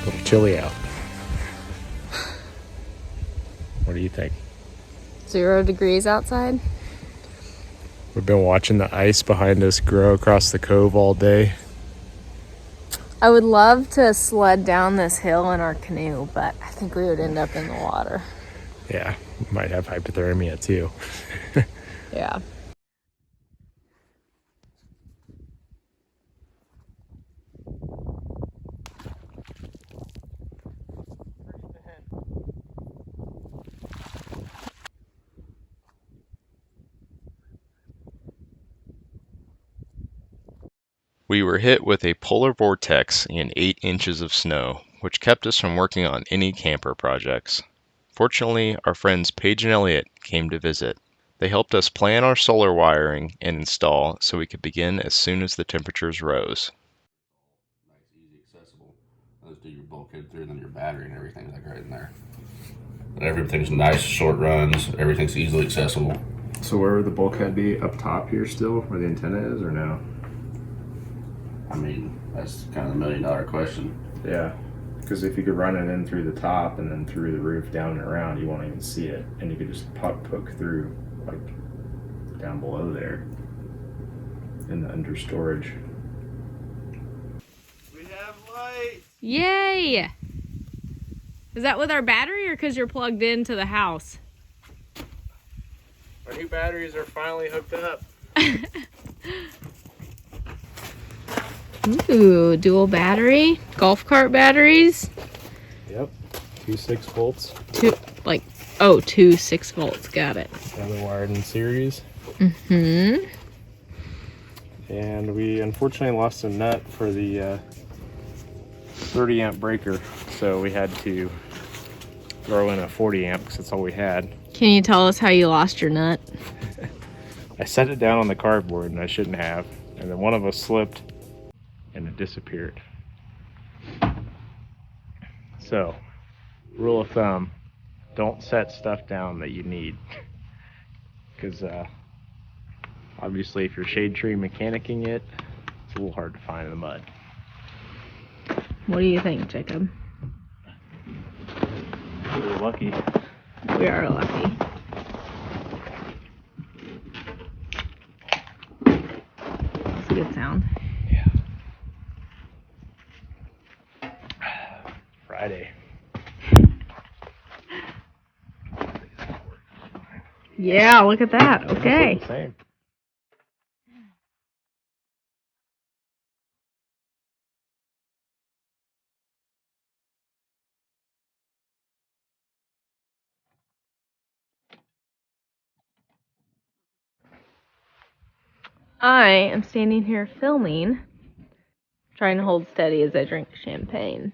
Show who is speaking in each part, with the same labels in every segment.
Speaker 1: A little chilly out. What do you think?
Speaker 2: 0 degrees outside.
Speaker 1: We've been watching the ice behind us grow across the cove all day.
Speaker 2: I would love to sled down this hill in our canoe, but I think we would end up in the water.
Speaker 1: Yeah, might have hypothermia too.
Speaker 2: Yeah.
Speaker 3: We were hit with a polar vortex and 8 inches of snow, which kept us from working on any camper projects. Fortunately, our friends Paige and Elliot came to visit. They helped us plan our solar wiring and install so we could begin as soon as the temperatures rose.
Speaker 4: Nice, easy, accessible. Just do your bulkhead through, and then your battery and everything's like right in there. But everything's nice, short runs. Everything's easily accessible.
Speaker 1: So where would the bulkhead be? Up top here still, where the antenna is, or no?
Speaker 4: I mean, that's kind of the $1,000,000 question.
Speaker 1: Yeah, because if you could run it in through the top and then through the roof down and around, you won't even see it, and you could just poke through like down below there in the under storage.
Speaker 4: We have light.
Speaker 2: Yay! Is that with our battery or because you're plugged into the house?
Speaker 1: Our new batteries are finally hooked up.
Speaker 2: Ooh, dual battery, golf cart batteries.
Speaker 1: Yep, 2 6-volts.
Speaker 2: Two 6 volts. Got it.
Speaker 1: And they're wired in series.
Speaker 2: Mm-hmm.
Speaker 1: And we unfortunately lost a nut for the 30 amp breaker, so we had to throw in a 40 amp because that's all we had.
Speaker 2: Can you tell us how you lost your nut?
Speaker 1: I set it down on the cardboard and I shouldn't have, and then one of us slipped and it disappeared. So, rule of thumb, don't set stuff down that you need, because obviously if you're shade tree mechanicking it, it's a little hard to find in the mud.
Speaker 2: What do you think, Jacob?
Speaker 1: We're lucky.
Speaker 2: We are lucky. That's a good sound.
Speaker 1: Yeah. Friday.
Speaker 2: Yeah, look at that. Okay.
Speaker 1: Same.
Speaker 2: I am standing here filming, trying to hold steady as I drink champagne.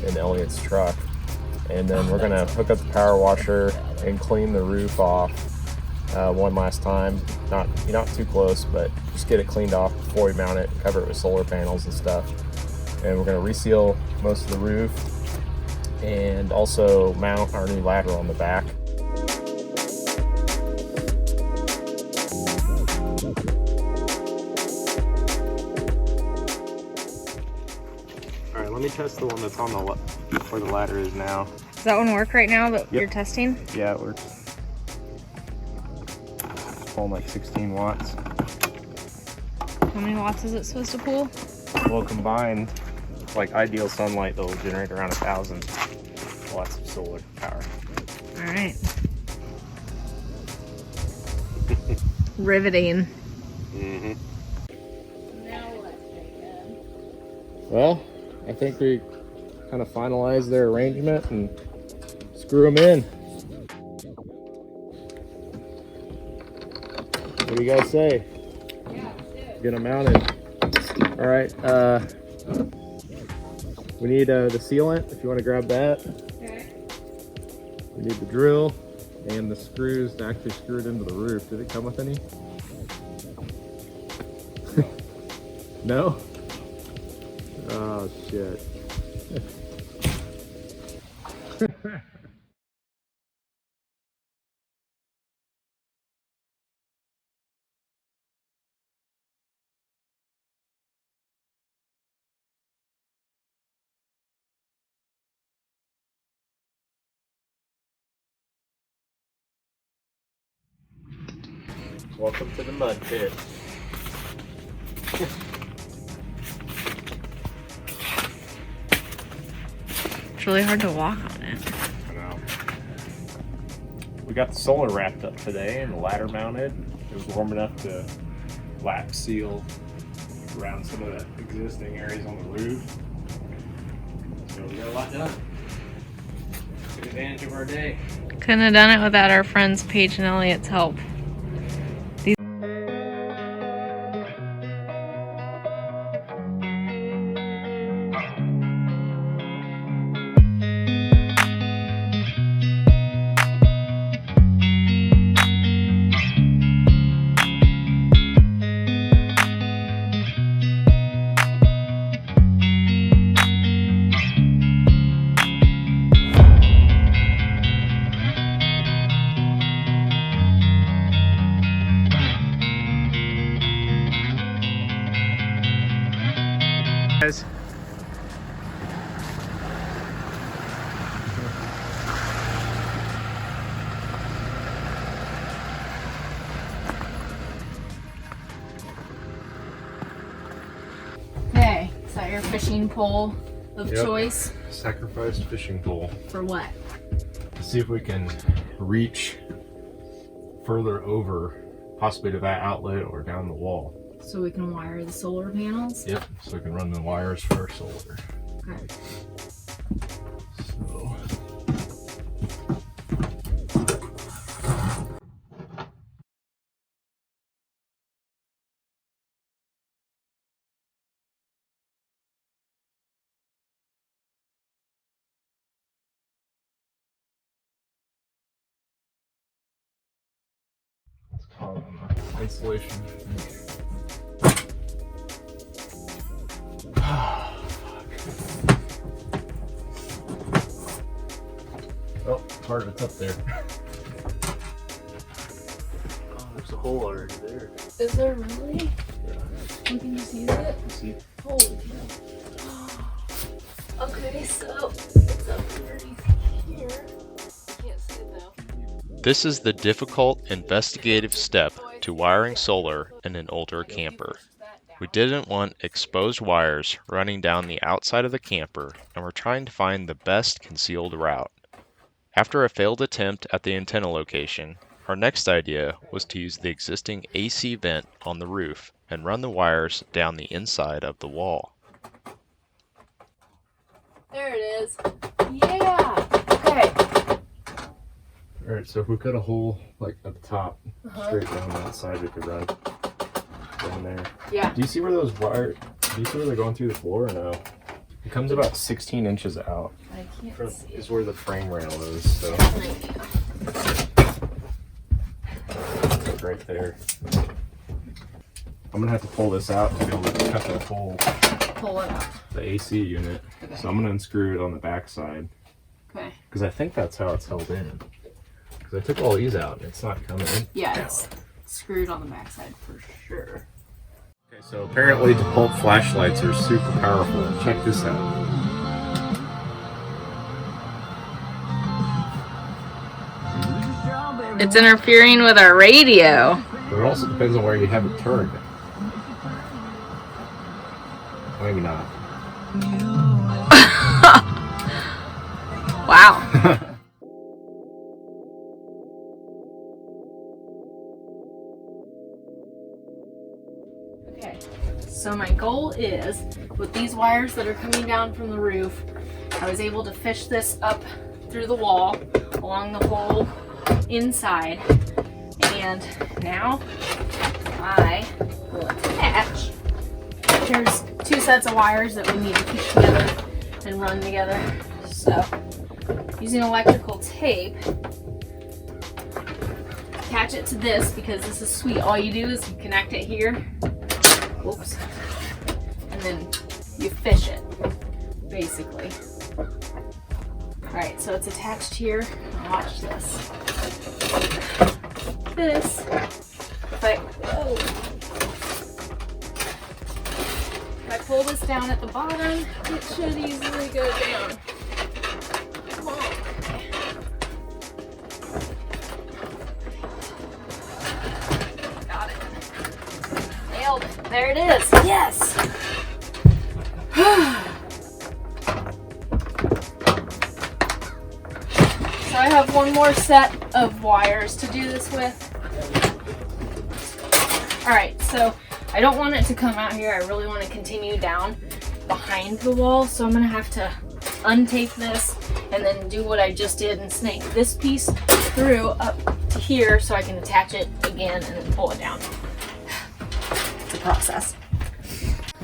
Speaker 1: In Elliot's truck, and then we're gonna hook up the power washer and clean the roof off one last time. Not too close, but just get it cleaned off before we mount it, cover it with solar panels and stuff. And we're gonna reseal most of the roof and also mount our new ladder on the back. All right, let me test the one that's on the left where the ladder is now.
Speaker 2: Does that one work right now that
Speaker 1: Yep.
Speaker 2: you're testing?
Speaker 1: Yeah, it works. It's pulling like 16 watts.
Speaker 2: How many watts is it supposed to pull?
Speaker 1: Well, combined, like ideal sunlight, they'll generate around 1,000 watts of solar power.
Speaker 2: All right. Riveting.
Speaker 1: Mm-hmm.
Speaker 2: Now what, Jacob?
Speaker 1: Well, I think we kind of finalized their arrangement and screw them in. What do you guys say?
Speaker 2: Yeah, let's do it.
Speaker 1: Get them mounted. All right. We need the sealant, if you want to grab that.
Speaker 2: Okay.
Speaker 1: We need the drill and the screws to actually screw it into the roof. Did it come with any? No? Oh, shit. Welcome to the mud pit.
Speaker 2: It's really hard to walk on it.
Speaker 1: I know. We got the solar wrapped up today and the ladder mounted. It was warm enough to lap seal around some of the existing areas on the roof. So we got a lot done. Took advantage of our day.
Speaker 2: Couldn't have done it without our friends Paige and Elliot's help.
Speaker 1: Guys.
Speaker 2: Okay, is that your fishing pole of
Speaker 1: Yep.
Speaker 2: choice?
Speaker 1: Sacrificed fishing pole.
Speaker 2: For what?
Speaker 1: To see if we can reach further over, possibly to that outlet or down the wall.
Speaker 2: So we can wire the solar panels?
Speaker 1: Yep, so we can run the wires for solar.
Speaker 2: Okay.
Speaker 1: So. Let's call it on the insulation. Oh, part of it's up there. Oh, there's a hole already there.
Speaker 2: Is there really?
Speaker 1: Yeah.
Speaker 2: We can just use it?
Speaker 1: See?
Speaker 2: Holy cow. Okay, so it's up underneath here. I can't see it though.
Speaker 3: This is the difficult investigative step to wiring solar in an older camper. We didn't want exposed wires running down the outside of the camper and were trying to find the best concealed route. After a failed attempt at the antenna location, our next idea was to use the existing AC vent on the roof and run the wires down the inside of the wall.
Speaker 2: There it is. Yeah. Okay.
Speaker 1: Alright, so if we cut a hole like at the top, straight down that side, we could run down there.
Speaker 2: Yeah.
Speaker 1: Do you see where those wires, do you see where they're going through the floor or no? It comes about 16 inches out.
Speaker 2: I can't see it.
Speaker 1: Is where the frame rail is, so it's right there. I'm gonna have to pull this out to be able to cut the hole,
Speaker 2: Pull it out.
Speaker 1: the AC unit.
Speaker 2: Okay.
Speaker 1: So I'm gonna unscrew it on the back side,
Speaker 2: Okay.
Speaker 1: because I think that's how it's held in. Because I took all these out and it's not coming in.
Speaker 2: Yeah, it's screwed on the backside for sure.
Speaker 1: Okay, so apparently DePulp flashlights are super powerful. Check this out.
Speaker 2: It's interfering with our radio.
Speaker 1: But it also depends on where you have it turned. Maybe not.
Speaker 2: Wow. Okay, so my goal is, with these wires that are coming down from the roof, I was able to fish this up through the wall, along the whole inside, and now I will attach. Here's 2 sets of wires that we need to keep together and run together. So, using electrical tape, attach it to this because this is sweet. All you do is you connect it here, whoops, and then you fish it, basically. Alright, so it's attached here. Now watch this. This, if I pull this down at the bottom, it should easily go down. Come on. Got it. Nailed it. There it is. Yes! So I have one more set of wires to do this with. Alright, so I don't want it to come out here. I really want to continue down behind the wall, so I'm going to have to untape this and then do what I just did and snake this piece through up to here so I can attach it again and then pull it down. It's a process.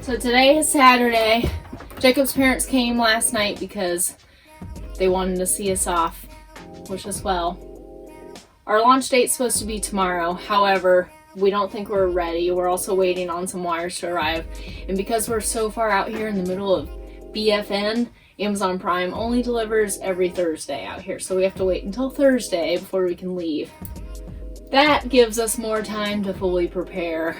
Speaker 2: So today is Saturday. Jacob's parents came last night because they wanted to see us off, wish us well. Our launch date's supposed to be tomorrow. However, we don't think we're ready. We're also waiting on some wires to arrive. And because we're so far out here in the middle of BFN, Amazon Prime only delivers every Thursday out here. So we have to wait until Thursday before we can leave. That gives us more time to fully prepare.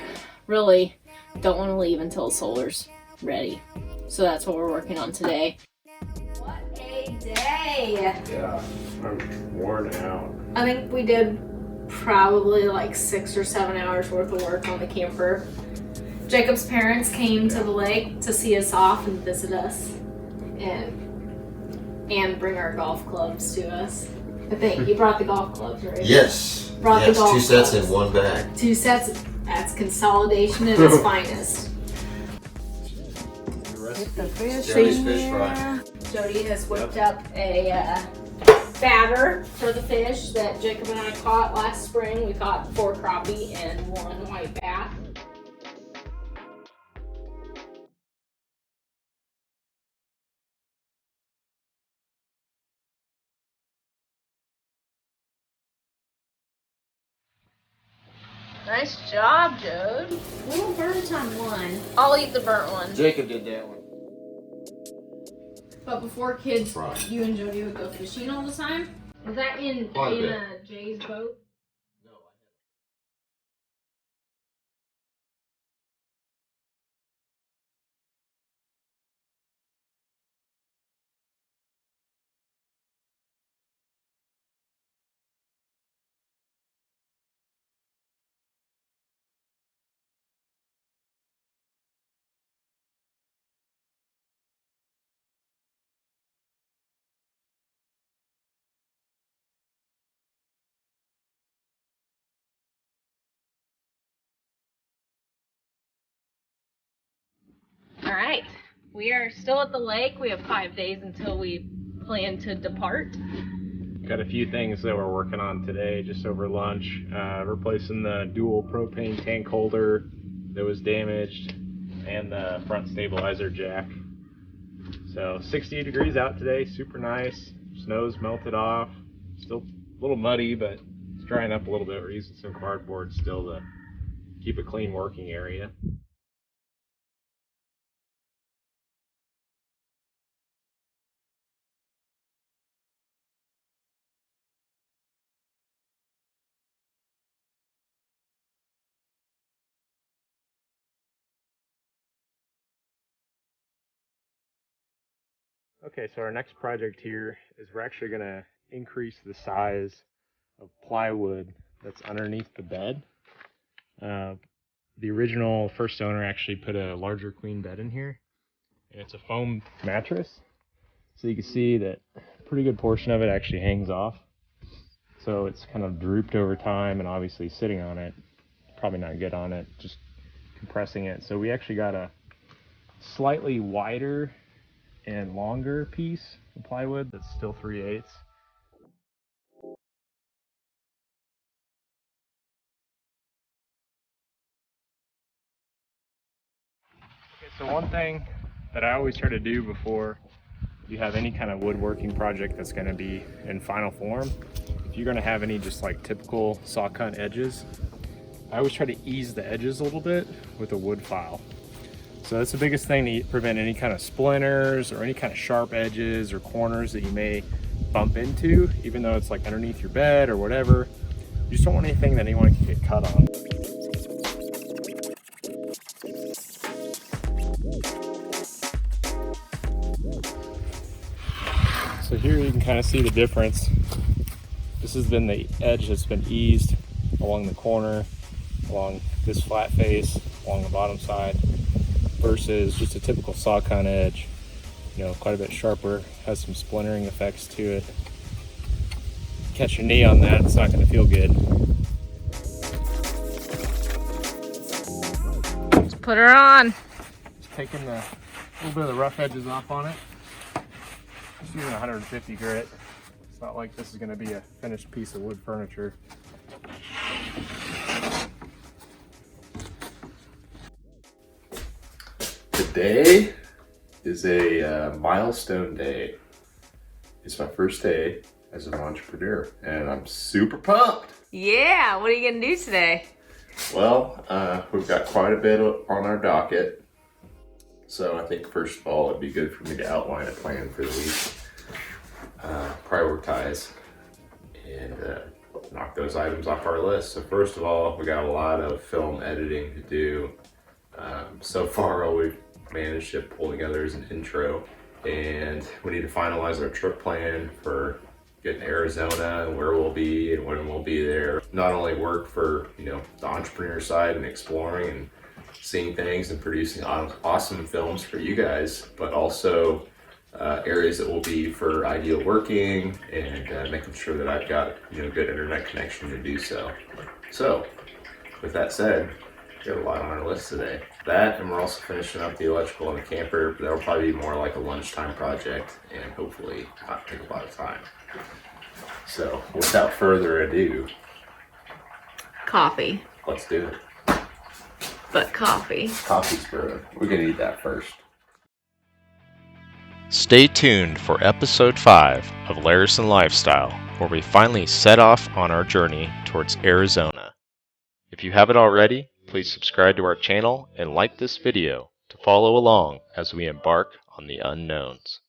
Speaker 2: Really, don't want to leave until solar's ready. So that's what we're working on today. What a day!
Speaker 1: Yeah, I'm worn out.
Speaker 2: I think we did probably like 6 or 7 hours worth of work on the camper. Jacob's parents came to the lake to see us off and visit us and bring our golf clubs to us. I think you brought the golf clubs, right?
Speaker 5: Yes.
Speaker 2: Brought the golf
Speaker 5: 2 sets
Speaker 2: clubs.
Speaker 5: in one bag.
Speaker 2: 2 sets. That's consolidation at its finest. Get the fish
Speaker 5: Jody's
Speaker 2: in
Speaker 5: fish
Speaker 2: there.
Speaker 5: fry.
Speaker 2: Jody has whipped up a batter for the fish that Jacob and I caught last spring. We caught 4 crappie and 1 white bass. Nice job, Jode. Little burnt on one. I'll eat the burnt one.
Speaker 5: Jacob did that one.
Speaker 2: But before kids,
Speaker 5: Right.
Speaker 2: you and Jody would go fishing all the time? Was that in
Speaker 5: Quite a bit.
Speaker 2: Jay's boat?
Speaker 5: No,
Speaker 2: All right, we are still at the lake. We have 5 days until we plan to depart.
Speaker 1: Got a few things that we're working on today, just over lunch. Replacing the dual propane tank holder that was damaged and the front stabilizer jack. So 68 degrees out today, super nice. Snow's melted off. Still a little muddy, but it's drying up a little bit. We're using some cardboard still to keep a clean working area. Okay, so our next project here is we're actually going to increase the size of plywood that's underneath the bed. The original first owner actually put a larger queen bed in here, and it's a foam mattress. So you can see that a pretty good portion of it actually hangs off. So it's kind of drooped over time, and obviously sitting on it, probably not good on it, just compressing it. So we actually got a slightly wider and longer piece of plywood that's still 3/8. Okay, so one thing that I always try to do before you have any kind of woodworking project that's going to be in final form, if you're going to have any just like typical saw cut edges, I always try to ease the edges a little bit with a wood file. So that's the biggest thing to prevent any kind of splinters or any kind of sharp edges or corners that you may bump into, even though it's like underneath your bed or whatever. You just don't want anything that anyone can get cut on. So here you can kind of see the difference. This has been the edge that's been eased along the corner, along this flat face, along the bottom side, versus just a typical saw cut edge. You know, quite a bit sharper, has some splintering effects to it. Catch your knee on that, it's not going to feel good.
Speaker 2: Let's put her on.
Speaker 1: Just taking a little bit of the rough edges off on it. Just using 150 grit. It's not like this is going to be a finished piece of wood furniture.
Speaker 3: Today is a milestone day. It's my first day as an entrepreneur, and I'm super pumped.
Speaker 2: Yeah, what are you gonna do today?
Speaker 3: Well, we've got quite a bit on our docket. So I think first of all, it'd be good for me to outline a plan for the week, prioritize, and knock those items off our list. So first of all, we got a lot of film editing to do. So far, all we've managed to pull together is an intro, and we need to finalize our trip plan for getting to Arizona and where we'll be and when we'll be there. Not only work for, you know, the entrepreneur side and exploring and seeing things and producing awesome films for you guys, but also areas that will be for ideal working and making sure that I've got, you know, good internet connection to do so. So with that said, we got a lot on our list today. That, and we're also finishing up the electrical in the camper. That'll probably be more like a lunchtime project and hopefully not take a lot of time. So without further ado,
Speaker 2: Coffee.
Speaker 3: let's do it.
Speaker 2: But coffee.
Speaker 3: Coffee's brewing. We're gonna eat that first.
Speaker 5: Stay tuned for episode 5 of Larison Lifestyle, where we finally set off on our journey towards Arizona. If you haven't already, please subscribe to our channel and like this video to follow along as we embark on the unknowns.